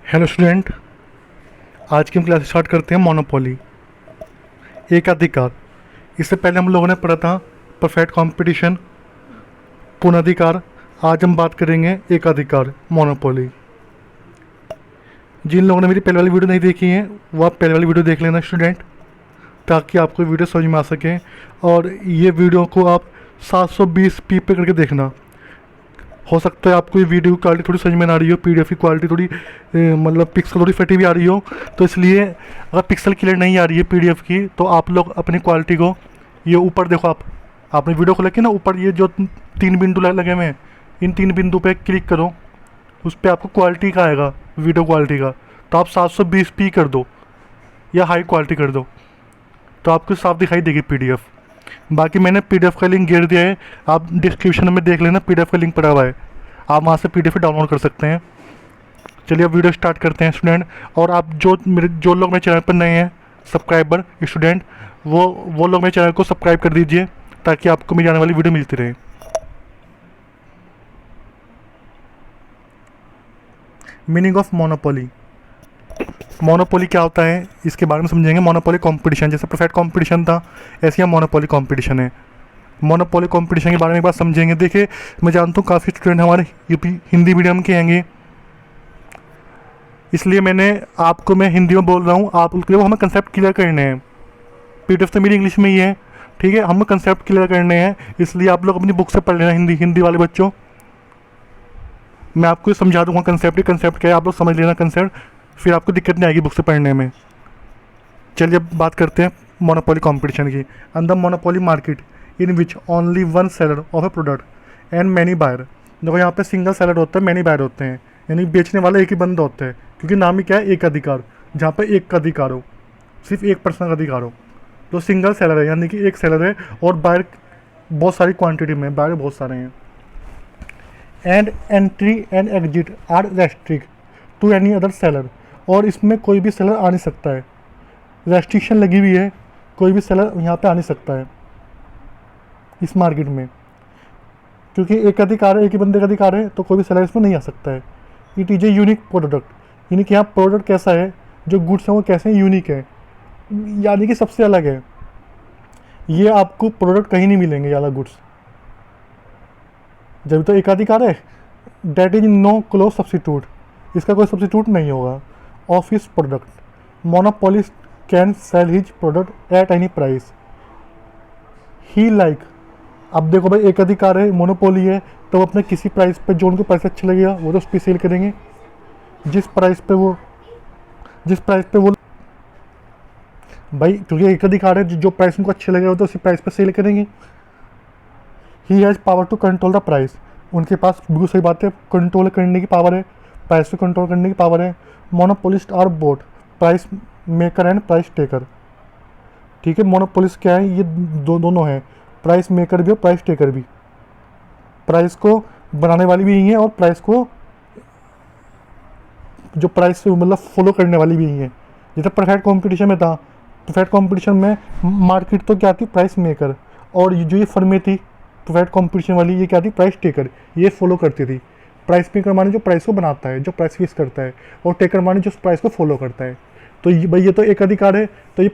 Hello student, आज की हम क्लास स्टार्ट करते हैं मोनोपोली, एकाधिकार। इससे पहले हम लोगों ने पढ़ा था परफेक्ट कंपटीशन, पूर्णाधिकार। आज हम बात करेंगे एकाधिकार, मोनोपोली। जिन लोगों ने मेरी पहले वाली वीडियो नहीं देखी है वो आप पहले वाली वीडियो देख लेना स्टूडेंट, ताकि आपको वीडियो समझ में आ सके। और ये वीडियो को आप 720p पे करके देखना। हो सकता है आपको ये वीडियो की क्वालिटी थोड़ी समझ में ना आ रही हो, पीडीएफ की क्वालिटी थोड़ी मतलब पिक्सल थोड़ी फटी हुई आ रही हो, तो इसलिए अगर पिक्सल क्लियर नहीं आ रही है पीडीएफ की तो आप लोग अपनी क्वालिटी को ये ऊपर देखो। आपने वीडियो खोला कि ना, ऊपर ये जो 3 बिंदु लगे हुए हैं, इन 3 बिंदु पे क्लिक करो, उस पर आपको क्वालिटी का आएगा, वीडियो क्वालिटी का। तो आप 720p कर दो या हाई क्वालिटी कर दो, तो आपको साफ दिखाई देगी पीडीएफ। बाकी मैंने पीडीएफ का लिंक गिर दिया है, आप डिस्क्रिप्शन में देख लेना, पीडीएफ का लिंक पड़ा हुआ है, आप वहाँ से पीडीएफ डाउनलोड कर सकते हैं। चलिए अब वीडियो स्टार्ट करते हैं स्टूडेंट। और आप जो लोग मेरे चैनल पर नए हैं, सब्सक्राइबर स्टूडेंट, वो लोग मेरे चैनल को सब्सक्राइब कर दीजिए, ताकि आपको मेरी आने वाली वीडियो मिलती रहे। Meaning of monopoly. मोनोपोली क्या होता है इसके बारे में समझेंगे। मोनोपोली कंपटीशन, जैसे परफेक्ट कंपटीशन था, ऐसे ही मोनोपोली कंपटीशन है। मोनोपोली कंपटीशन के बारे में एक बार समझेंगे। देखिए, मैं जानता हूँ काफ़ी स्टूडेंट हमारे यूपी हिंदी मीडियम के आएंगे, इसलिए मैं हिंदी में बोल रहा हूँ। आप उसके लिए हमें कंसेप्ट क्लियर करने हैं। पीडीएफ तो मेरी इंग्लिश में ही है, ठीक है, हमें कंसेप्ट क्लियर करने हैं, इसलिए आप लोग अपनी बुक से पढ़ लेना। हिंदी वाले बच्चों, मैं आपको समझा दूंगा कंसेप्ट क्या है, आप लोग समझ लेना कंसेप्ट, फिर आपको दिक्कत नहीं आएगी बुक से पढ़ने में। चलिए अब बात करते हैं मोनोपोली कंपटीशन की। अंदर monopoly market in which only one seller of a product and many buyer. देखो, यहाँ पे सिंगल सेलर होता है, मैनी बायर होते हैं, यानी बेचने वाला एक ही बंदा होता है, क्योंकि नाम ही क्या है, एक अधिकार। जहाँ पे एक का अधिकार हो, सिर्फ एक पर्सन का अधिकार हो, तो सिंगल सेलर है, यानी कि एक सेलर है, और बायर बहुत सारी क्वान्टिटी में, बायर बहुत सारे हैं। And entry and exit are restrict to any other seller. और इसमें कोई भी सेलर आ नहीं सकता है, रेस्ट्रिक्शन लगी हुई है, कोई भी सेलर यहाँ पे आ नहीं सकता है इस मार्केट में, क्योंकि एक अधिकार है, एक ही बंदे का अधिकार है, तो कोई भी सेलर इसमें नहीं आ सकता है। It is a unique product, यानी कि यहाँ प्रोडक्ट कैसा है, जो गुड्स हैं वो कैसे हैं, यूनिक है, यानी कि सबसे अलग है। ये आपको प्रोडक्ट कहीं नहीं मिलेंगे ये अलग गुड्स, जब तो एक अधिकार है। That is no close substitute, इसका कोई सब्सिट्यूट नहीं होगा। Of his product, monopolist can sell his product at any price he like. अब देखो भाई, एक अधिकार है, मोनोपोली है, तो अपने किसी प्राइस पे जो उनको प्राइस अच्छा लगेगा वो तो उस पर सेल करेंगे। जिस प्राइस पे वो भाई, क्योंकि एक अधिकार है, जो प्राइस उनको अच्छे लगेगा तो उसी प्राइस पे सेल करेंगे। He has power to control the price, उनके पास बिल्कुल सही बात है, कंट्रोल करने की पावर है, प्राइस को कंट्रोल करने की पावर है। Monopolist are both price maker and price taker, ठीक है। मोनोपोलिस्ट क्या है, ये दोनों हैं, प्राइस मेकर भी और प्राइस टेकर भी। प्राइस को बनाने वाली भी यही है, और प्राइस को जो प्राइस मतलब फॉलो करने वाली भी यही है। जैसे परफेक्ट कंपटीशन में था, परफेक्ट कंपटीशन में मार्केट तो क्या थी, प्राइस मेकर, और ये जो ये फर्में थी परफेक्ट कंपटीशन वाली, ये क्या थी, प्राइस टेकर, ये फॉलो करती थी। प्राइस मेकर माने जो प्राइस को बनाता है, जो प्राइस फिक्स करता है, और टेकर माने जो प्राइस को फॉलो करता है। तो ये भाई, ये तो एक अधिकार है, तो ये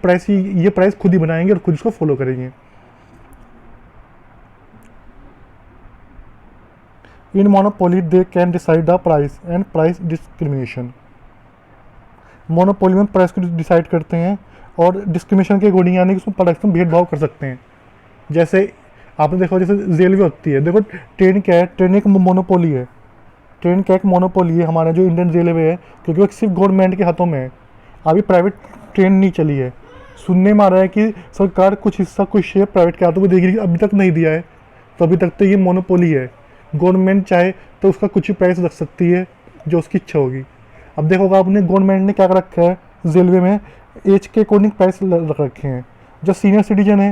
प्राइस खुद ही बनाएंगे और खुद इसको फॉलो करेंगे। In monopoly they can decide the price and price discrimination. Monopoly में प्राइस को डिसाइड करते हैं और डिस्क्रिमिनेशन के अकॉर्डिंग, यानी कि उसमें प्राइस में भेदभाव कर सकते हैं। जैसे आपने देखा, जैसे रेलवे होती है, देखो ट्रेन क्या है, ट्रेन एक मोनोपोली है, ट्रेन क्या एक मोनोपोली है हमारा जो इंडियन रेलवे है, क्योंकि वो सिर्फ गवर्नमेंट के हाथों में है। अभी प्राइवेट ट्रेन नहीं चली है, सुनने में आ रहा है कि सरकार कुछ हिस्सा, कुछ शेयर प्राइवेट के हाथों में देगी, अभी तक नहीं दिया है, तो अभी तक तो ये मोनोपोली है। गवर्नमेंट चाहे तो उसका कुछ ही प्राइस रख सकती है जो उसकी इच्छा होगी। अब देखोगा आपने, गवर्नमेंट ने क्या कर रखा है रेलवे में, एज के अकॉर्डिंग प्राइस रख रखे हैं। जो सीनियर सिटीजन है,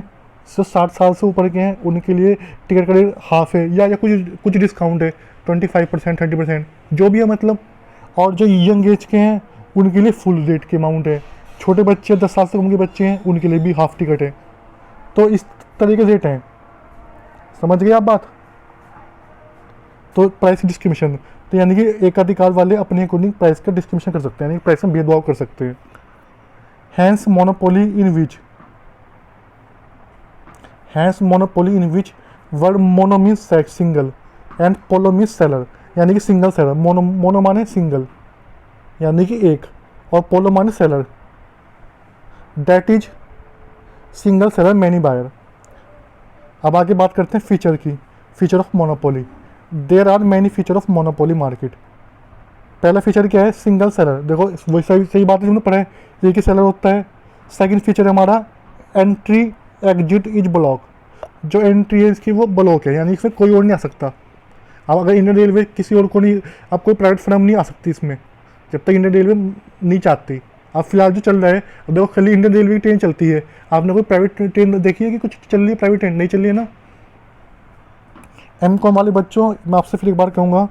जो 60 साल से ऊपर के हैं, उनके लिए टिकट का रेट हाफ है, या कुछ डिस्काउंट है, 25%, 30%, जो भी है मतलब। और जो यंग एज के हैं उनके लिए फुल रेट के अमाउंट है। छोटे बच्चे, 10 साल से कम के बच्चे हैं, उनके लिए भी हाफ टिकट है। तो इस तरीके से रेट हैं, समझ गए आप बात। तो प्राइस डिस्क्रिमिनेशन, तो यानी कि एकाधिकार वाले अपने अकॉर्डिंग प्राइस का डिस्क्रिमिनेशन कर सकते हैं, यानी प्राइस में भेदभाव कर सकते हैं। Hence monopoly in which word mono means single and polo means seller, यानी कि सिंगल सेलर। मोनो माने सिंगल यानी कि एक, और पोलो माने seller, that is single seller many buyer. अब आगे बात करते हैं फीचर की, feature of monopoly. There are many feature of monopoly market. पहला फीचर क्या है? Single seller. देखो वही सही बात है, हमने पढ़ा है, एक ही सेलर होता है। सेकंड फीचर है हमारा एंट्री एग्जिट इज ब्लॉक। जो एंट्री है इसकी वो ब्लॉक है, यानी इसमें कोई और नहीं आ सकता। अब अगर इंडियन रेलवे किसी और को नहीं, अब कोई प्राइवेट फर्म नहीं आ सकती इसमें, जब तक इंडियन रेलवे नहीं चाहती। अब फिलहाल जो चल रहा है, अब देखो खाली इंडियन रेलवे की ट्रेन चलती है। आपने कोई प्राइवेट ट्रेन देखी है कि कुछ चल रही है? प्राइवेट ट्रेन नहीं चल रही है ना। एमकॉम वाले बच्चों, मैं आपसे फिर एक बार कहूँगा,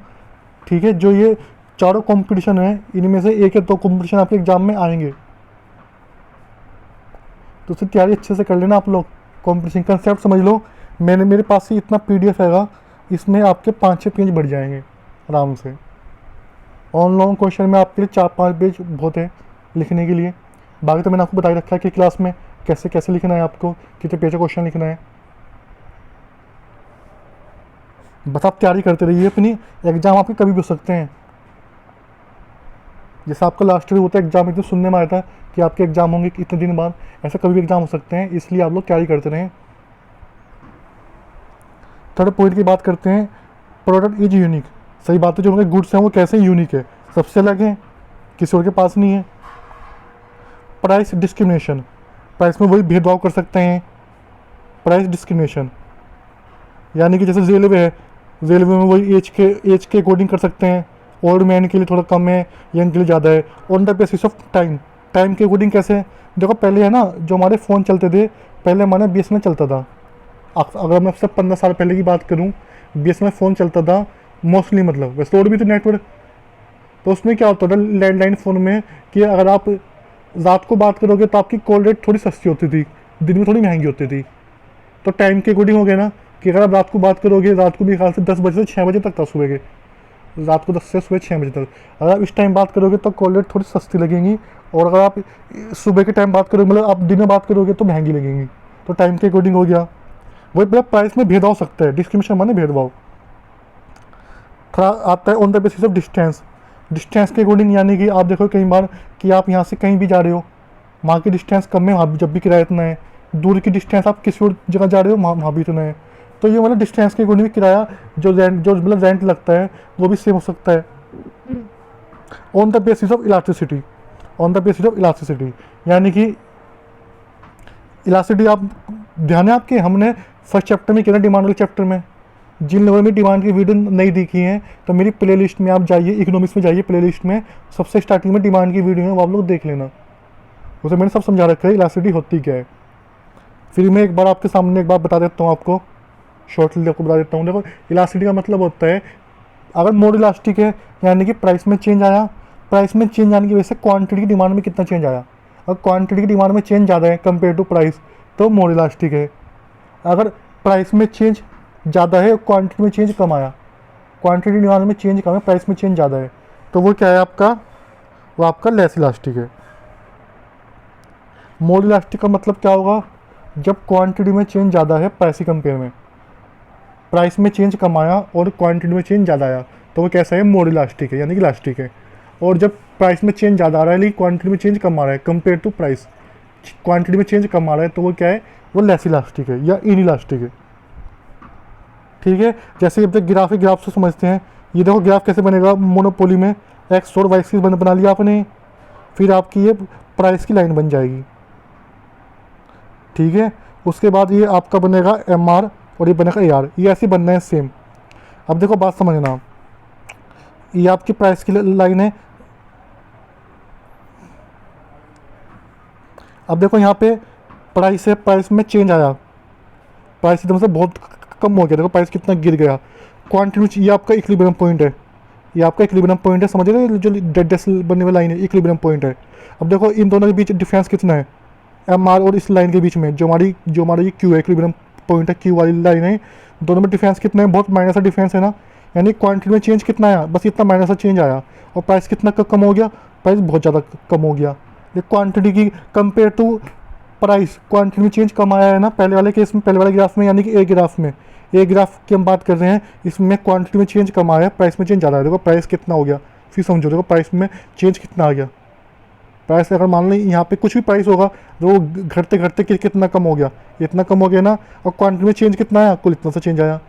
ठीक है, जो ये चारों कंपटीशन है इनमें से एक या दो कंपटीशन आपके एग्जाम में आएंगे, तो उससे तैयारी अच्छे से कर लेना आप लोग। कंपटीशन कंसेप्ट समझ लो। मेरे पास ही इतना PDF हैगा, इसमें आपके 5-6 पेज बढ़ जाएंगे आराम से। ऑन लॉन्ग क्वेश्चन में आपके लिए 4-5 पेज बहुत है लिखने के लिए। बाकी तो मैंने आपको बता ही रखा है कि क्लास में कैसे कैसे लिखना है, आपको कितने पेज का क्वेश्चन लिखना है। बस आप तैयारी करते रहिए अपनी, एग्ज़ाम आपके कभी भी हो सकते हैं। जैसे आपका लास्ट ईयर होता है एग्जाम, एकदम सुनने में आया था कि आपके एग्जाम होंगे इतने दिन बाद, ऐसा कभी भी एग्जाम हो सकते हैं, इसलिए आप लोग तैयारी करते रहें। थर्ड पॉइंट की बात करते हैं, प्रोडक्ट इज यूनिक। सही बात है, जो उनके गुड्स हैं वो कैसे यूनिक है, सबसे अलग है, किसी और के पास नहीं है। प्राइस डिस्क्रिमिनेशन, प्राइस में वही भेदभाव कर सकते हैं। प्राइस डिस्क्रिमिनेशन यानी कि जैसे रेलवे है, रेलवे में वही एज के अकॉर्डिंग कर सकते हैं। ओल्ड मैन के लिए थोड़ा कम है, यंग के लिए ज़्यादा है। On the basis of time, time के अकॉर्डिंग कैसे? देखो पहले है ना, जो हमारे फ़ोन चलते थे, पहले हमारा BSNL चलता था। अगर मैं आपसे 15 साल पहले की बात करूं, BSNL फ़ोन चलता था मोस्टली, मतलब वैसे और भी तो नेटवर्क। तो उसमें क्या होता था लैंडलाइन फ़ोन में, कि अगर आप रात को बात करोगे तो आपकी कॉल रेट थोड़ी सस्ती होती थी, दिन में थोड़ी महंगी होती थी। तो टाइम के अकॉर्डिंग हो गया ना, कि अगर आप रात को बात करोगे, रात को भी ख्याल से 10 बजे से 6 बजे तक था सुबह के, रात को 10 से सुबह 6 बजे तक। अगर आप इस टाइम बात करोगे तो कॉल रेट थोड़ी सस्ती लगेंगी, और अगर आप सुबह के टाइम बात करोगे, मतलब आप दिन में बात करोगे तो महंगी लगेंगी। तो टाइम के अकॉर्डिंग हो गया। वही मतलब प्राइस में भेदभाव हो सकता है, डिस्क्रिमिनेशन माने भेदभाव। थोड़ा आता है on the basis of distance, distance के अकॉर्डिंग, यानी कि आप देखो कई बार कि आप यहाँ से कहीं भी जा रहे हो, वहाँ की डिस्टेंस कम है, वहाँ जब भी किराया इतना है। दूर की डिस्टेंस आप किसी और जगह जा रहे हो, वहाँ भी इतना है। तो ये मतलब डिस्टेंस के अकॉर्डिंग किराया जो मतलब रेंट लगता है वो भी सेम हो सकता है। On the basis of elasticity, on the basis of elasticity यानी कि इलास्टिसिटी, आप ध्यान है आपके, हमने फर्स्ट चैप्टर में किया ना, डिमांड वाले चैप्टर में। जिन लोगों ने डिमांड की वीडियो नहीं देखी है तो मेरी प्लेलिस्ट में आप जाइए, इकोनॉमिक्स में जाइए, प्लेलिस्ट में सबसे स्टार्टिंग में डिमांड की वीडियो है, वो आप लोग देख लेना। उसे मैंने सब समझा रखा है इलास्टिसिटी होती क्या है। फिर मैं एक बार आपके सामने एक बार बता देता हूँ, आपको शॉर्टली आपको बता देता हूँ। देखो इलास्टिसिटी का मतलब होता है, अगर मोड इलास्टिक है यानी कि प्राइस में चेंज आया, प्राइस में चेंज आने की वजह से क्वांटिटी की डिमांड में कितना चेंज आया। अगर क्वांटिटी की डिमांड में चेंज ज़्यादा है कंपेयर टू प्राइस, तो मोड इलास्टिक है। अगर प्राइस में चेंज ज़्यादा है, क्वांटिटी में चेंज कम आया, क्वांटिटी डिमांड में चेंज कम है, प्राइस में चेंज ज़्यादा है, तो वो क्या है आपका? वो आपका लेस इलास्टिक है। मोड इलास्टिक का मतलब क्या होगा? जब क्वांटिटी में चेंज ज़्यादा है प्राइस के कंपेयर में, प्राइस में चेंज कम आया और क्वांटिटी में चेंज ज़्यादा आया, तो वो कैसा है? मोड इलास्टिक है, यानी कि इलास्टिक है। और जब प्राइस में चेंज ज़्यादा आ रहा है लेकिन क्वांटिटी में चेंज कम आ रहा है कंपेयर टू प्राइस, क्वांटिटी में चेंज कम आ रहा है, तो वो क्या है? वो लेस इलास्टिक है या इन इलास्टिक है। ठीक है, जैसे अब तक ग्राफ से समझते हैं। ये देखो ग्राफ कैसे बनेगा मोनोपोली में, एक्स और वाई एक्सिस बना लिया आपने, फिर आपकी ये प्राइस की लाइन बन जाएगी। ठीक है, उसके बाद ये आपका बनेगा MR और ये बनेगा AR, ये ऐसे बनना है सेम। अब देखो बात समझना, ये आपकी प्राइस की लाइन है। अब देखो यहाँ पे प्राइस है, प्राइस में चेंज आया, प्राइस एकदम से बहुत कम हो गया, देखो प्राइस कितना गिर गया। क्वांटिटी, ये आपका इक्विलिब्रियम पॉइंट है, ये आपका इक्विलिब्रियम पॉइंट है, समझ रहे हो? जो डेड बनने वाली लाइन है इक्विलिब्रियम पॉइंट है। अब देखो इन दोनों के बीच डिफरेंस कितना है, MR और इस लाइन के बीच में, जो हमारी ये Q है, इक्विलिब्रियम पॉइंट है, Q वाली लाइन है, दोनों में डिफरेंस कितना है? बहुत माइनस सा डिफरेंस है ना। यानी क्वांटिटी में चेंज कितना आया, बस इतना माइनस सा चेंज आया, और प्राइस कितना कम हो गया, प्राइस बहुत ज़्यादा कम हो गया। ये क्वांटिटी की कंपेयर टू प्राइस, क्वांटिटी में चेंज कम आया है ना पहले वाले केस में, पहले वाले ग्राफ में, यानी कि ए ग्राफ में, ए ग्राफ की हम बात कर रहे हैं, इसमें क्वांटिटी में चेंज कम आया है, प्राइस में चेंज ज़्यादा है। देखो प्राइस कितना हो गया, फिर समझो, देखो प्राइस में चेंज कितना आ गया। प्राइस अगर मान लें यहाँ पे कुछ भी प्राइस होगा तो घटते घटते कितना कम हो गया, इतना कम हो गया ना, और क्वांटिटी में चेंज कितना आया, कुल इतना सा चेंज आया।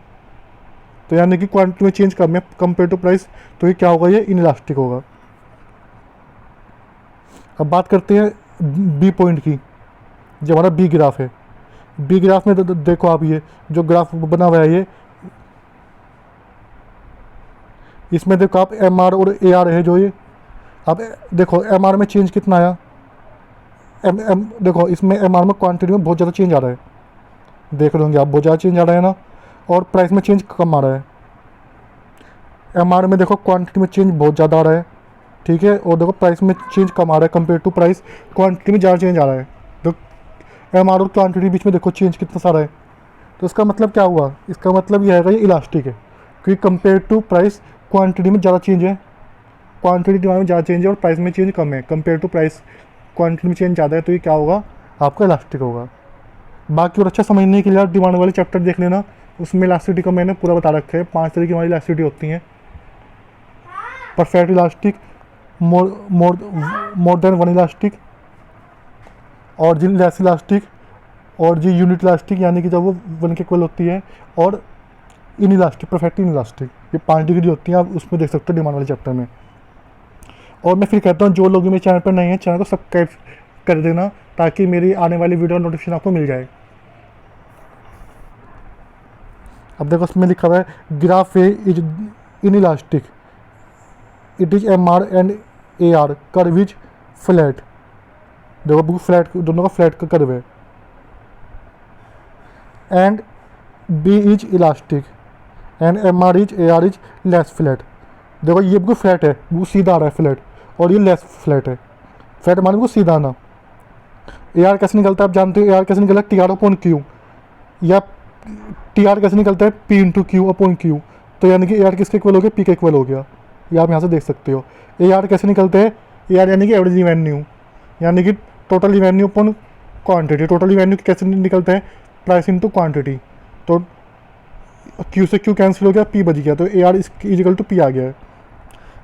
तो यानी कि क्वांटिटी में चेंज कम है कंपेयर टू प्राइस, तो ये क्या होगा, ये इनइलास्टिक होगा। अब बात करते हैं बी पॉइंट की, जो हमारा बी ग्राफ है। बी ग्राफ में देखो आप, ये जो ग्राफ बना हुआ है, ये इसमें देखो आप एम आर और ए आर है जो ये, अब देखो एम आर में चेंज कितना आया, देखो इसमें एम आर में क्वांटिटी में बहुत ज़्यादा चेंज आ रहा है, देख लोगे आप, बहुत ज़्यादा चेंज आ रहा है ना, और प्राइस में चेंज कम आ रहा है। एम आर में देखो क्वांटिटी में चेंज बहुत ज़्यादा आ रहा है, ठीक है, और देखो प्राइस में चेंज कम आ रहा है कंपेयर टू प्राइस, क्वांटिटी में ज़्यादा चेंज आ रहा है। तो एम आर और क्वांटिटी बीच में देखो चेंज कितना सारा है, तो इसका मतलब क्या हुआ, इसका मतलब यह है, ये इलास्टिक है, क्योंकि कंपेयर टू प्राइस क्वांटिटी में ज़्यादा चेंज है, क्वांटिटी डिमांड में ज़्यादा चेंज है, और प्राइस में चेंज कम है कंपेयर टू प्राइस, क्वांटिटी में चेंज ज़्यादा है, तो ये क्या होगा, आपका इलास्टिक होगा। बाकी और अच्छा समझने के लिए आप डिमांड वाले चैप्टर देख लेना, उसमें इलास्टिसिटी का मैंने पूरा बता रखा है, 5 तरीके की हमारी इलास्टिसिटी होती हैं। Perfect elastic, more than one elastic, और जी लेस इलास्टिक, और जी यूनिट इलास्टिक, यानी कि जब वो 1 के इक्वल होती है, और in elastic, perfect in elastic, ये 5 डिग्री होती हैं, आप उसमें देख सकते हो डिमांड वाले चैप्टर में। और मैं फिर कहता हूँ, जो लोग मेरे चैनल पर नहीं हैं, चैनल को सब्सक्राइब कर देना, ताकि मेरी आने वाली वीडियो नोटिफिकेशन आपको मिल जाए। अब देखो उसमें लिखा हुआ है, graph A is inelastic, it is M R and A R, curve is flat. देखो बिल्कुल फ्लैट, दोनों का फ्लैट का कर्व है। And B is elastic and M R is A R is less flat. देखो ये बिल्कुल flat है, बिल्कुल सीधा आ रहा है फ्लैट, और ये लेस फ्लैट है। फ्लैट माने बिल्कुल सीधा आना। ए आर कैसे निकलता है आप जानते हो, ए आर कैसे निकलता है, टी आर अपॉन क्यू, या टी आर कैसे निकलता है, P into Q upon Q. तो यानी कि ए आर किसके इक्वल हो गया, पी के इक्वल हो गया, ये आप यहाँ से देख सकते हो। ए आर कैसे निकलते हैं, ए आर यानी कि एवरेज रिवेन्यू, यानी कि total revenue upon quantity. Total revenue कैसे निकलता है, प्राइस इंटू क्वांटिटी। तो क्यू से क्यू कैंसिल हो गया, पी बच गया, तो A R equal to P आ गया है।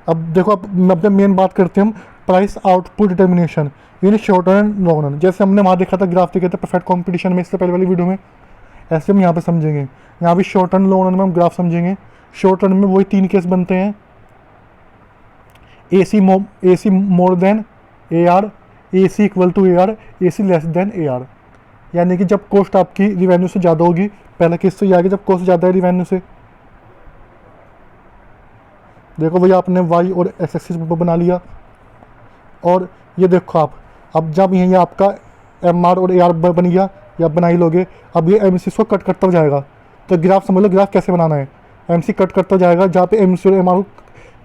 अब देखो, अब मेन बात करते हैं हम प्राइस आउटपुट डिटर्मिनेशन यानी शॉर्ट रन लॉन्ग रन। जैसे हमने वहाँ देखा था, ग्राफ देखे थे परफेक्ट कॉम्पिटिशन में, इससे पहले वाली वीडियो में, ऐसे हम यहाँ पे समझेंगे। यहाँ भी शॉर्ट रन लॉन्ग रन में हम ग्राफ समझेंगे। शॉर्ट रन में वही 3 केस बनते हैं, A C more than A R, A C equal to A R, A C less than A R. यानी कि जब कॉस्ट आपकी रिवेन्यू से ज़्यादा होगी, पहला केस तो ये आगे जब कॉस्ट ज़्यादा है रिवेन्यू से। देखो भैया आपने वाई और एक्स एक्सिस बना लिया, और ये देखो आप, अब जब यही आपका एम आर और ए आर बन गया, या बना ही लोगे, अब ये एम सी को कट करता जाएगा। तो ग्राफ समझ लो, ग्राफ कैसे बनाना है, एम सी कट करता जाएगा, जहाँ पे एम सी और एम आर,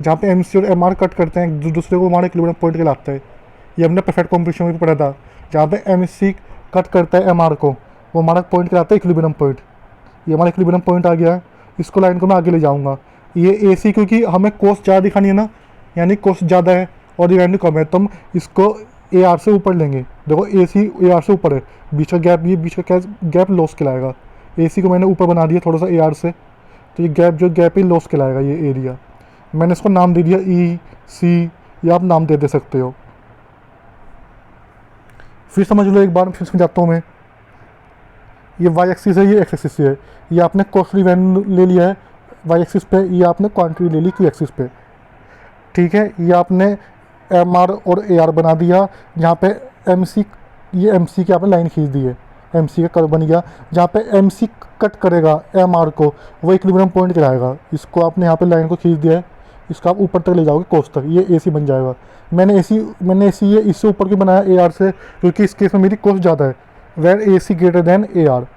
जहाँ पे एम सी और एम आर कट करते हैं दूसरे को, हमारे इक्विलिब्रियम पॉइंट कहलाता है। ये हमने परफेक्ट कॉम्पिटिशन में भी पढ़ा था, जहाँ पे एम सी कट करता है एम आर को, वो हमारा पॉइंट कहलाता है इक्विलिब्रियम पॉइंट। ये हमारा इक्विलिब्रियम पॉइंट आ गया है, इसको लाइन को मैं आगे ले जाऊँगा। ये ए सी, क्योंकि हमें कॉस्ट ज़्यादा दिखानी है ना, यानी कॉस्ट ज़्यादा है और रिवेन्यू कम है, तो हम इसको ए आर से ऊपर लेंगे। देखो ए सी ए आर से ऊपर है, बीच का गैप, ये बीच का गैप लॉस कहलाएगा। ए सी को मैंने ऊपर बना दिया थोड़ा सा ए आर से, तो ये गैप ही लॉस कहलाएगा, ये एरिया। मैंने इसको नाम दे दिया ई सी, या आप नाम दे सकते हो। फिर समझ लो एक बार, फिर समझाता हूँ मैं। ये वाई एक्सिस है, ये एक्स एक्सिस है। ये आपने कॉस्ट रिवेन्यू ले लिया है वाई एक्सिस पे, ये आपने क्वांटिटी ले ली क्यू एक्सिस पे, ठीक है। ये आपने एम आर और ए आर बना दिया, जहाँ पे एम सी, ये एम सी की आपने लाइन खींच दी है, एम सी का कर्व बन गया। जहाँ पे एम सी कट करेगा एम आर को, वो इक्विलिब्रियम पॉइंट कहलाएगा। इसको आपने यहाँ पे लाइन को खींच दिया है, इसको आप ऊपर तक ले जाओगे कॉस्ट तक, ये ए सी बन जाएगा। मैंने ए सी ये इससे ऊपर क्यों बनाया ए आर से, क्योंकि इस केस में मेरी कॉस्ट ज़्यादा है। Where A C greater than A R,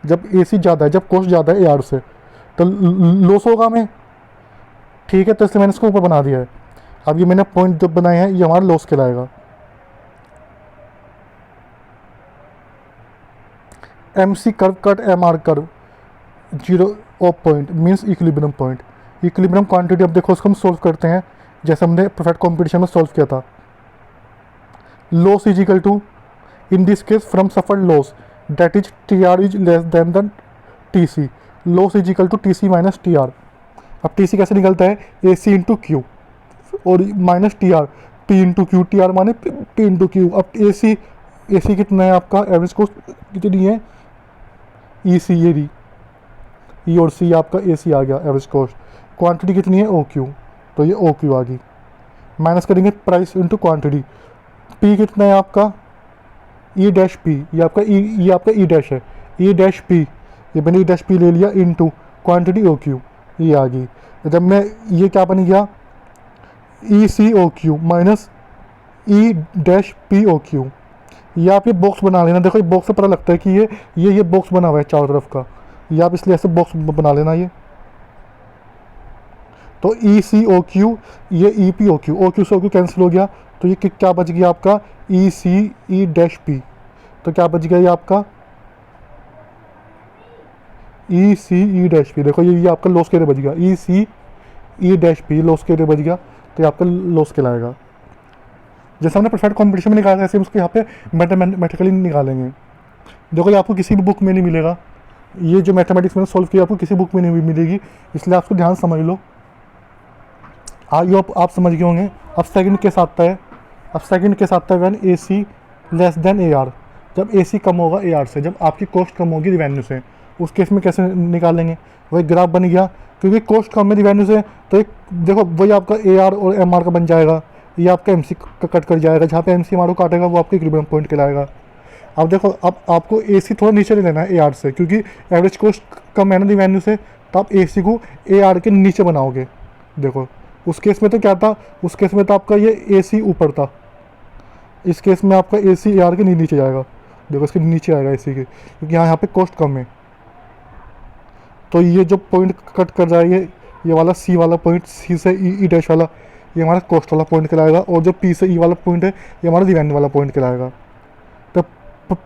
जब ए सी ज़्यादा है, जब कॉस्ट ज़्यादा है ए आर से, तो लॉस होगा हमें, ठीक है। तो इसलिए मैंने इसको ऊपर बना दिया है। अब ये मैंने पॉइंट जब बनाए हैं, ये हमारा लॉस कहलाएगा। M C curve cut M R curve, zero of point means equilibrium point. Equilibrium quantity, अब देखो उसको हम सोल्व करते हैं जैसे हमने परफेक्ट कॉम्पिटिशन में सोल्व किया था। Loss is equal to, in this case from suffered loss that is T R is less than the T C, loss is equal to T C minus T R. अब T C कैसे निकलता है, A C into Q और minus T R, P into Q, T R माने P into Q. अब A सी कितना है आपका, एवरेज कॉस्ट कितनी है, ई सी, ये डी ई और सी आपका ए सी आ गया एवरेज कॉस्ट। क्वांटिटी कितनी है, ओ क्यू, तो ये ओ क्यू आ गई। माइनस करेंगे प्राइस इंटू क्वांटिटी, पी कितना है आपका, ई डैश पी, ये आपका ई डैश है, ई डैश पी, ये मैंने ई डैश पी ले लिया इंटू क्वांटिटी ओ क्यू, ये आ गई। जब मैं ये क्या बन गया, E C O Q minus E dash P O Q. ये आप ये बॉक्स बना लेना, देखो ये बॉक्स से पता लगता है कि ये बॉक्स बना हुआ है चारों तरफ का, ये आप इसलिए ऐसे बॉक्स बना लेना ये। तो ई सी ओ क्यू, ये ई पी ओ क्यू से ओ क्यू कैंसिल हो गया, तो ये क्या बच गया आपका, ई सी ई डैश पी, तो क्या बच गया ये आपका ई सी ई डैश पी। देखो ये आपका लॉस के लिए बच गया, ई सी ई डैश पी लॉस के लिए बच गया, तो ये आपका लॉस कहलाएगा। जैसे हमने परफेक्ट कॉम्पिटिशन में निकाला ऐसे हम उसको यहाँ पे मैथमेटिकली निकालेंगे। देखो ये आपको किसी भी बुक में नहीं मिलेगा, ये जो मैथमेटिक्स में सॉल्व किया आपको किसी बुक में नहीं मिलेगी, इसलिए आपको ध्यान समझ लो। आप समझ गए होंगे। अब सेकंड केस आता है, अब सेकंड केस आता है when A C less than A R, जब ए सी कम होगा ए आर से, जब आपकी कॉस्ट कम होगी रिवेन्यू से। उस केस में कैसे निकालेंगे, वही ग्राफ बन गया, क्योंकि कॉस्ट कम है रिवेन्यू से, तो एक देखो वही आपका ए आर और एम आर का बन जाएगा, ये आपका एम सी का कट कर जाएगा, जहाँ पे एम सी एम आर को काटेगा वो आपके इक्विलिब्रियम पॉइंट कहलाएगा। अब देखो अब आपको ए सी थोड़ा नीचे ले लेना है ए आर से, क्योंकि एवरेज कॉस्ट कम है ना रिवेन्यू से, तो आप ए सी को ए आर के नीचे बनाओगे। देखो उस केस में तो क्या था, उस केस में तो आपका ये ए सी ऊपर था, इस केस में आपका ए सी ए आर के नीचे जाएगा। देखो इसके नीचे आएगा ए सी के, क्योंकि यहाँ पे कॉस्ट कम है। तो ये जो पॉइंट कट कर जाएगा, ये वाला सी वाला पॉइंट, सी से ई डैश वाला, ये हमारा कॉस्ट वाला पॉइंट कहलाएगा, और जो पी से ई वाला पॉइंट है ये हमारा रिवेन्यू वाला पॉइंट कहलाएगा। तो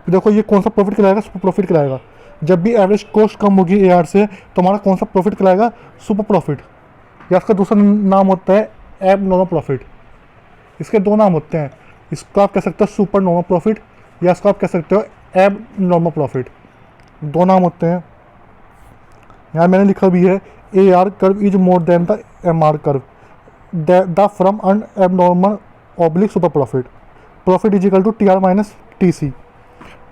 देखो ये कौन सा प्रॉफिट कहलाएगा, सुपर प्रॉफिट कहलाएगा। जब भी एवरेज कॉस्ट कम होगी ए आर से, तो हमारा कौन सा प्रॉफिट कहलाएगा, सुपर प्रॉफिट, या इसका दूसरा नाम होता है एब नॉर्मल प्रॉफिट। इसके दो नाम होते हैं, इसको आप कह सकते हो सुपर नॉर्मल प्रॉफिट, या इसको आप कह सकते हो एब नॉर्मल प्रॉफिट, दो नाम होते हैं। यहाँ मैंने लिखा भी है, A R curve is more than the M R curve, the firm earn abnormal or like super profit, profit is equal to T R minus T C,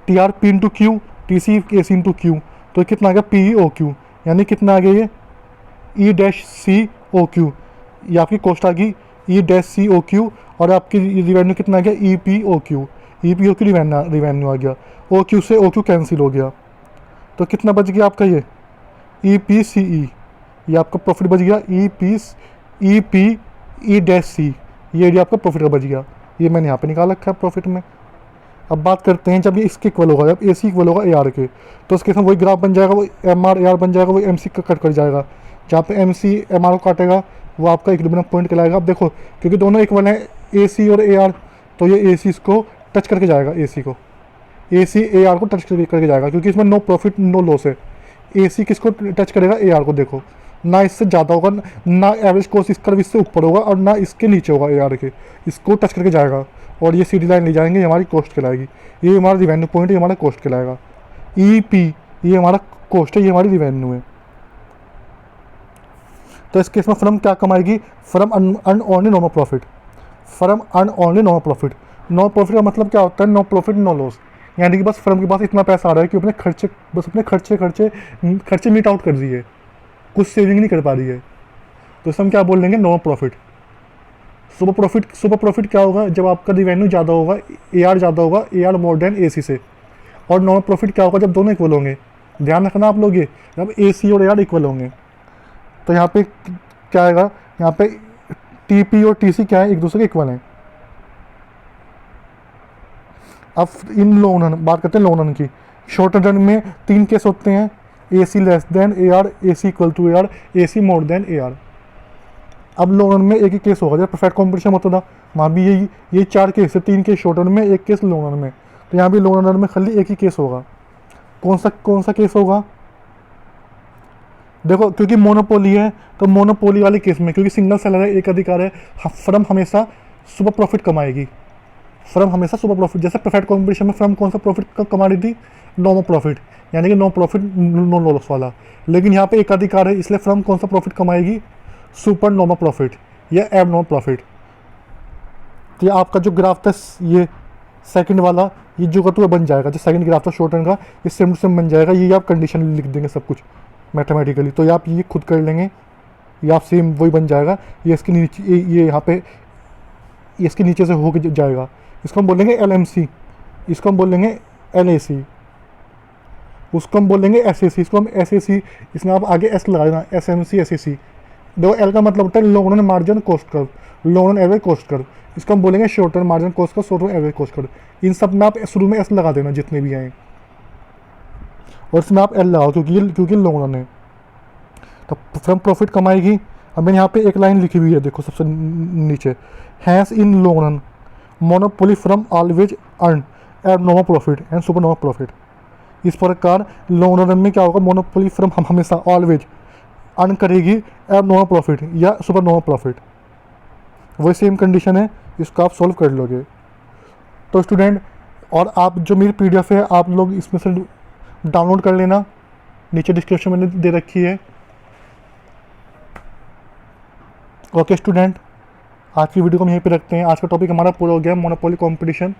T R P into Q, T C A C into Q, तो कितना आ गया P O Q, यानी कितना आ गया ये ई dash C O Q, ये आपकी कॉस्ट आ गई ई डैश सी ओ क्यू, और आपकी रिवेन्यू कितना आ गया E P O Q, E P O Q revenue आ गया, ओ क्यू से ओ क्यू कैंसिल हो गया, तो कितना बच गया आपका ये ई पी सी ई, ये आपका प्रॉफिट बच गया E P E dash C, ये आपका प्रॉफिट का बच गया, ये मैंने यहाँ पे निकाल रखा है प्रॉफिट में। अब बात करते हैं जब ये इसके इक्वल होगा, जब ए सी इक्वल होगा ए आर के, तो उसके साथ वही ग्राफ बन जाएगा, वो एम आर ए आर बन जाएगा, वही एम सी का कट कर जाएगा, जहाँ पे एम सी एम आर को काटेगा वो आपका इक्विलिब्रियम पॉइंट कहलाएगा। अब देखो क्योंकि दोनों इक्वल हैं ए सी और ए आर, तो ये ए सी इसको टच करके जाएगा, ए सी को ए सी ए आर को टच करके जाएगा, क्योंकि इसमें नो प्रॉफिट नो लॉस है। ए सी किसको टच करेगा, ए आर को। देखो ना इससे ज़्यादा होगा, ना एवरेज कॉस्ट इसका इससे ऊपर होगा, और ना इसके नीचे होगा ए आर के, इसको टच करके जाएगा, और ये सीधी लाइन ले जाएंगे, ये हमारी कॉस्ट कहलाएगी, ये हमारा रिवेन्यू पॉइंट है, ये हमारा कॉस्ट कहलाएगा। ई पी ये हमारा कॉस्ट है, ये हमारी रिवेन्यू है। तो इस केस में फर्म क्या कमाएगी, firm earn only normal profit, firm earn only normal profit. No profit का मतलब क्या होता है, नो प्रॉफिट नो लॉस, यानी कि बस फर्म के पास इतना पैसा आ रहा है कि अपने खर्चे मीट आउट कर दिए, कुछ सेविंग नहीं कर पा रही है, तो इसमें हम क्या बोल देंगे, नॉर्मल प्रॉफिट। सुपर प्रॉफिट क्या होगा, जब आपका रिवेन्यू ज़्यादा होगा, ए आर ज़्यादा होगा, ए आर मोर देन ए सी से। और नॉर्मल प्रॉफिट क्या होगा, जब दोनों इक्वल होंगे, ध्यान रखना आप लोग, ये जब ए सी और ए आर इक्वल होंगे, तो यहाँ पे क्या आएगा, यहाँ पे टी पी और टी सी क्या है, एक दूसरे के इक्वल हैं। अब इन लॉन्ग रन बात करते हैं, लॉन्ग रन की। शॉर्ट रन में 3 केस होते हैं, A C less than A R, A C equal to A R, A C more than A R. अब लॉन्ग रन में एक ही केस होगा, जब परफेक्ट कॉम्पिटिशन होता था वहाँ भी ये 4 केस है, 3 केस शॉर्ट रन में, 1 केस लॉन्ग रन में, तो यहाँ भी लॉन्ग रन में खाली एक ही केस होगा। कौन सा केस होगा, देखो क्योंकि मोनोपोली है, तो मोनोपोली वाले केस में क्योंकि सिंगल सेलर है, एक अधिकार है, फर्म हमेशा सुपर प्रॉफिट कमाएगी। फर्म हमेशा सुपर प्रॉफिट, जैसे परफेक्ट कॉम्पिटिशन में फर्म कौन सा प्रॉफिट कमा रही थी, नॉर्मल प्रॉफिट, यानी कि नो प्रॉफिट नो लॉस वाला। लेकिन यहाँ पे एक अधिकार है, इसलिए फर्म कौन सा प्रॉफिट कमाएगी, सुपर नॉर्मल प्रॉफिट या एब नॉर्मल प्रॉफिट। तो ये आपका जो ग्राफ था ये सेकंड वाला, ये जो का तो बन जाएगा, जो सेकंड ग्राफ था शॉर्ट टर्म का, ये सेम टू सेम बन जाएगा। ये आप कंडीशन लिख देंगे सब कुछ मैथमेटिकली, तो ये आप ये खुद कर लेंगे, ये आप सेम वही बन जाएगा। ये इसके नीचे, ये यहाँ पे ये इसके नीचे से होके जाएगा। इसको हम बोलेंगे LMC, इसको हम बोलेंगे LAC, उसको हम बोलेंगे SAC, इसको हम SAC, इसमें आप आगे S लगा देना, SMC SAC। देखो L का मतलब होता है long run marginal cost curve, long run average cost curve. इसको हम बोलेंगे short run marginal cost curve, short run average cost curve. इन सब में आप शुरू में S लगा देना जितने भी आए, और इसमें आप L लगाओ क्योंकि लॉन्ग रन है। तो फर्म प्रॉफिट कमाएगी। अब मैंने यहाँ पे एक लाइन लिखी हुई है, देखो सबसे नीचे, has in long run monopoly firm always earn abnormal profit and supernormal profit. इस प्रकार लॉन्ग रन में क्या होगा, मोनोपोली फर्म हम हमेशा ऑलवेज अर्न करेगी एब नॉर्मल प्रॉफिट या सुपर नॉर्मल प्रॉफिट। वही सेम कंडीशन है, इसको आप सॉल्व कर लोगे। तो स्टूडेंट, और आप जो मेरी PDF है आप लोग इसमें से डाउनलोड कर लेना, नीचे डिस्क्रिप्शन मैंने दे रखी है। ओके स्टूडेंट, आज की वीडियो को हम यहीं पे रखते हैं। आज का टॉपिक हमारा पूरा हो गया, मोनोपोली कंपटीशन।